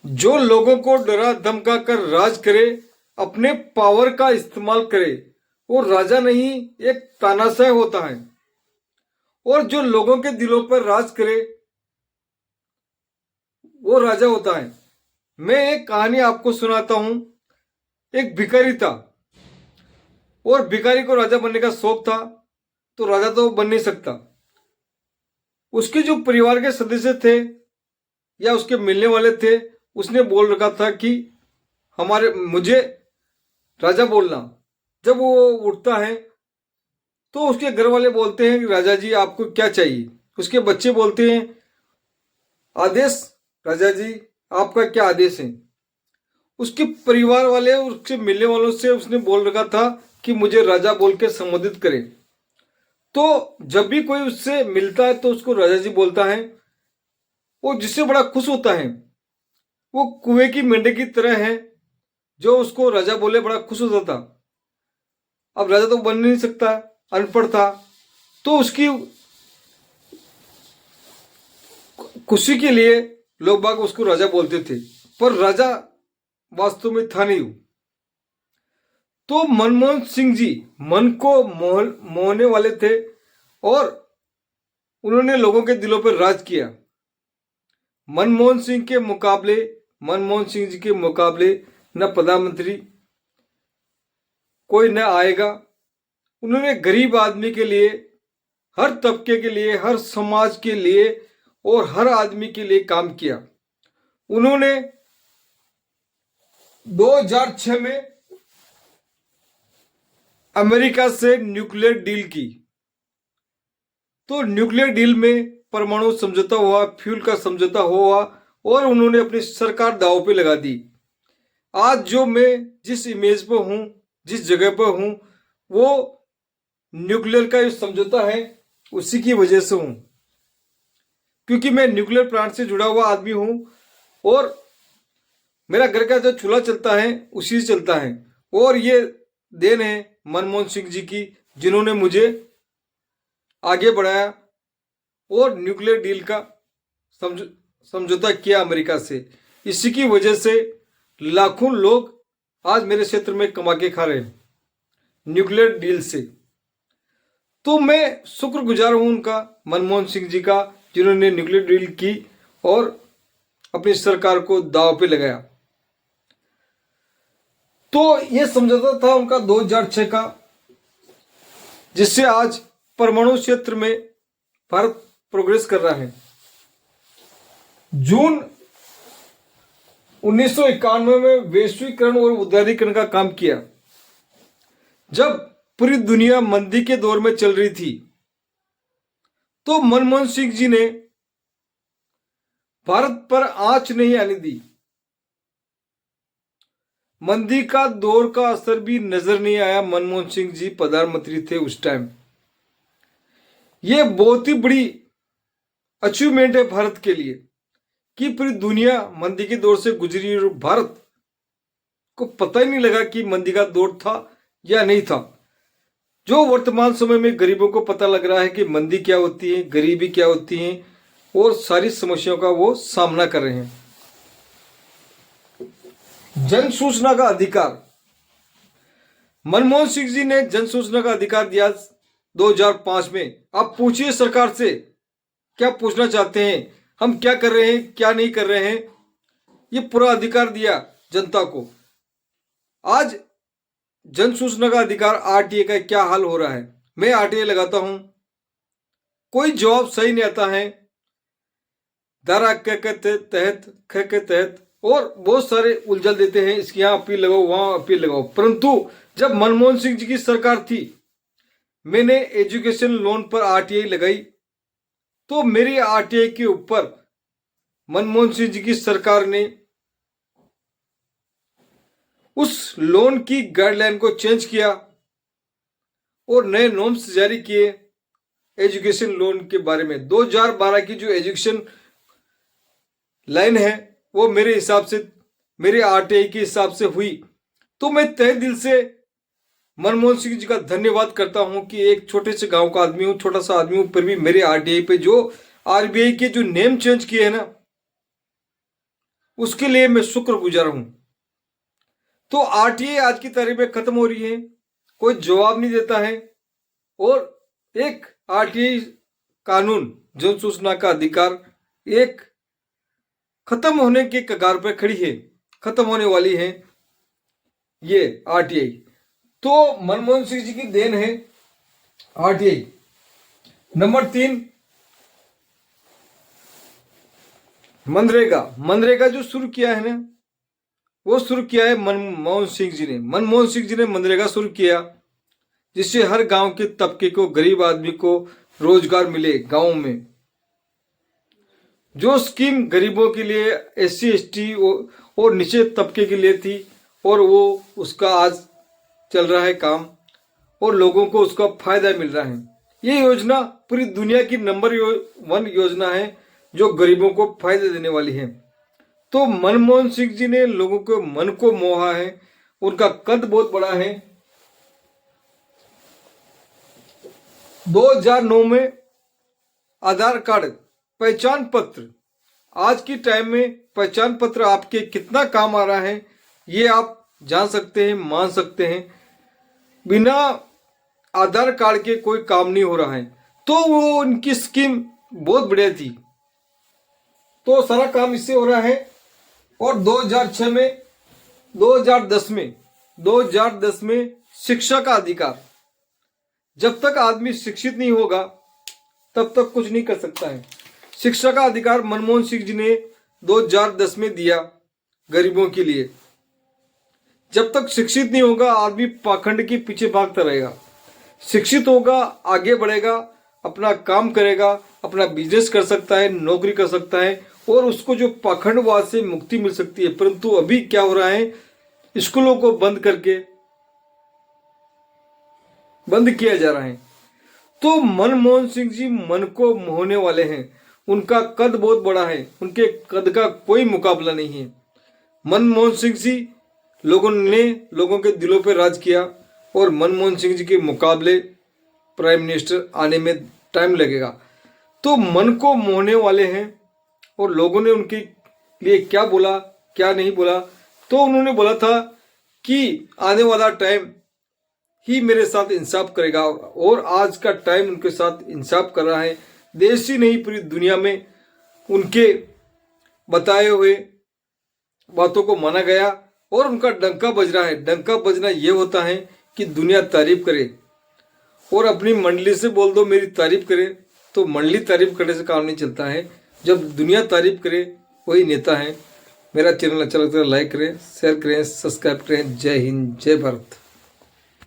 जो लोगों को डरा धमका कर राज करे, अपने पावर का इस्तेमाल करे, वो राजा नहीं एक तानाशाह होता है। और जो लोगों के दिलों पर राज करे वो राजा होता है। मैं एक कहानी आपको सुनाता हूं। एक भिखारी था और भिखारी को राजा बनने का शौक था, तो राजा तो बन नहीं सकता। उसके जो परिवार के सदस्य थे या उसके मिलने वाले थे, उसने बोल रखा था कि मुझे राजा बोलना। जब वो उठता है तो उसके घर वाले बोलते हैं कि राजा जी आपको क्या चाहिए। उसके बच्चे बोलते हैं आदेश राजा जी, आपका क्या आदेश है। उसके परिवार वाले उसके मिलने वालों से उसने बोल रखा था कि मुझे राजा बोल के संबोधित करे। तो जब भी कोई उससे मिलता है तो उसको राजा जी बोलता है। वो जिससे बड़ा खुश होता है। वो कुएं की मेंढक की तरह है, जो उसको राजा बोले बड़ा खुश होता था। अब राजा तो बन नहीं सकता, अनपढ़ था, तो उसकी खुशी के लिए लोग बाग उसको राजा बोलते थे, पर राजा वास्तव में था नहीं। तो मनमोहन सिंह जी मन को मोहने वाले थे और उन्होंने लोगों के दिलों पर राज किया। मनमोहन सिंह जी के मुकाबले न प्रधानमंत्री कोई न आएगा। उन्होंने गरीब आदमी के लिए, हर तबके के लिए, हर समाज के लिए और हर आदमी के लिए काम किया। उन्होंने 2006 में अमेरिका से न्यूक्लियर डील की। तो न्यूक्लियर डील में परमाणु समझौता हुआ, फ्यूल का समझौता हुआ और उन्होंने अपनी सरकार दांव पे लगा दी। आज जो मैं जिस इमेज पर हूं, जिस जगह पर हूं, वो न्यूक्लियर का जो समझौता है उसी की वजह से हूं, क्योंकि मैं न्यूक्लियर प्लांट से जुड़ा हुआ आदमी हूं और मेरा घर का जो चूल्हा चलता है उसी से चलता है। और ये देन है मनमोहन सिंह जी की, जिन्होंने मुझे आगे बढ़ाया और न्यूक्लियर डील का समझौता किया अमेरिका से। इसी की वजह से लाखों लोग आज मेरे क्षेत्र में कमा के खा रहे हैं न्यूक्लियर डील से। तो मैं शुक्रगुजार हूं उनका, मनमोहन सिंह जी का, जिन्होंने न्यूक्लियर डील की और अपनी सरकार को दांव पे लगाया। तो यह समझौता था उनका 2006 का, जिससे आज परमाणु क्षेत्र में भारत प्रोग्रेस कर रहा है। जून 1991 में वैश्वीकरण और उदारीकरण का काम किया, जब पूरी दुनिया मंदी के दौर में चल रही थी। तो मनमोहन सिंह जी ने भारत पर आंच नहीं आने दी। मंदी का दौर का असर भी नजर नहीं आया। मनमोहन सिंह जी प्रधानमंत्री थे उस टाइम। यह बहुत ही बड़ी अचीवमेंट है भारत के लिए कि पूरी दुनिया मंदी के दौर से गुजरी और भारत को पता ही नहीं लगा कि मंदी का दौर था या नहीं था। जो वर्तमान समय में गरीबों को पता लग रहा है कि मंदी क्या होती है, गरीबी क्या होती है और सारी समस्याओं का वो सामना कर रहे हैं। जन सूचना का अधिकार, मनमोहन सिंह जी ने जन सूचना का अधिकार दिया 2005 में। आप पूछिए सरकार से क्या पूछना चाहते हैं, हम क्या कर रहे हैं, क्या नहीं कर रहे हैं। ये पूरा अधिकार दिया जनता को। आज जन सूचना का अधिकार, आरटीए का क्या हाल हो रहा है। मैं आरटीए लगाता हूं, कोई जवाब सही नहीं आता है। धारा क के तहत, ख के तहत और बहुत सारे उलझल देते हैं, इसकी यहां अपील लगाओ, वहां अपील लगाओ। परंतु जब मनमोहन सिंह जी की सरकार थी, मैंने एजुकेशन लोन पर आरटीआई लगाई, तो मेरी आरटीआई के ऊपर मनमोहन सिंह जी की सरकार ने उस लोन की गाइडलाइन को चेंज किया और नए नॉर्म्स जारी किए एजुकेशन लोन के बारे में। 2012 की जो एजुकेशन लाइन है वो मेरे हिसाब से, मेरे आरटीआई के हिसाब से हुई। तो मैं तहे दिल से मनमोहन सिंह जी का धन्यवाद करता हूं कि एक छोटे से गांव का आदमी हूं, छोटा सा आदमी हूं, फिर भी मेरे आरटीआई पे जो आरबीआई के जो नेम चेंज किए हैं ना, उसके लिए मैं शुक्रगुजार हूं। तो आरटीआई आज की तारीख में खत्म हो रही है, कोई जवाब नहीं देता है, और एक आरटीआई कानून जन सूचना का अधिकार एक खत्म होने के कगार पर खड़ी है, खत्म होने वाली है ये आरटीआई। तो मनमोहन सिंह जी की देन है आरटीआई। नंबर 3, मनरेगा। मनरेगा जो शुरू किया है ना, वो शुरू किया है मनमोहन सिंह जी ने। मनमोहन सिंह जी ने मनरेगा शुरू किया, जिससे हर गांव के तबके को, गरीब आदमी को रोजगार मिले गांव में। जो स्कीम गरीबों के लिए, एससी एसटी और नीचे तबके के लिए थी, और वो उसका आज चल रहा है काम, और लोगों को उसका फायदा मिल रहा है। ये योजना पूरी दुनिया की नंबर 1 योजना है जो गरीबों को फायदे देने वाली है। तो मनमोहन सिंह जी ने लोगों के मन को मोहा है, उनका कद बहुत बड़ा है। 2009 में आधार कार्ड, पहचान पत्र, आज की टाइम में पहचान पत्र आपके कितना काम आ रहा है ये आप जान सकते हैं, मान सकते हैं। बिना आधार कार्ड के कोई काम नहीं हो रहा है। तो वो उनकी स्कीम बहुत बढ़िया थी, तो सारा काम इससे हो रहा है। और 2006 में 2010 में शिक्षा का अधिकार, जब तक आदमी शिक्षित नहीं होगा तब तक कुछ नहीं कर सकता है। शिक्षा का अधिकार मनमोहन सिंह जी ने 2010 में दिया गरीबों के लिए। जब तक शिक्षित नहीं होगा आदमी पाखंड के पीछे भागता रहेगा। शिक्षित होगा, आगे बढ़ेगा, अपना काम करेगा, अपना बिजनेस कर सकता है, नौकरी कर सकता है, और उसको जो पाखंडवाद से मुक्ति मिल सकती है। परंतु अभी क्या हो रहा है, स्कूलों को बंद किया जा रहा है। तो मनमोहन सिंह जी मन को मोहने वाले हैं, उनका कद बहुत बड़ा है, उनके कद का कोई मुकाबला नहीं है। मनमोहन सिंह जी लोगों के दिलों पर राज किया, और मनमोहन सिंह जी के मुकाबले प्राइम मिनिस्टर आने में टाइम लगेगा। तो मन को मोहने वाले हैं, और लोगों ने उनके लिए क्या बोला क्या नहीं बोला, तो उन्होंने बोला था कि आने वाला टाइम ही मेरे साथ इंसाफ करेगा, और आज का टाइम उनके साथ इंसाफ कर रहा है। देश ही नहीं पूरी दुनिया में उनके बताए हुए बातों को माना गया, और उनका डंका बज रहा है। डंका बजना यह होता है कि दुनिया तारीफ करे, और अपनी मंडली से बोल दो मेरी तारीफ करे, तो मंडली तारीफ करने से काम नहीं चलता है। जब दुनिया तारीफ करे वही नेता है। मेरा चैनल अच्छा लगता है लाइक करें, शेयर करें, सब्सक्राइब करें। जय हिंद, जय भारत।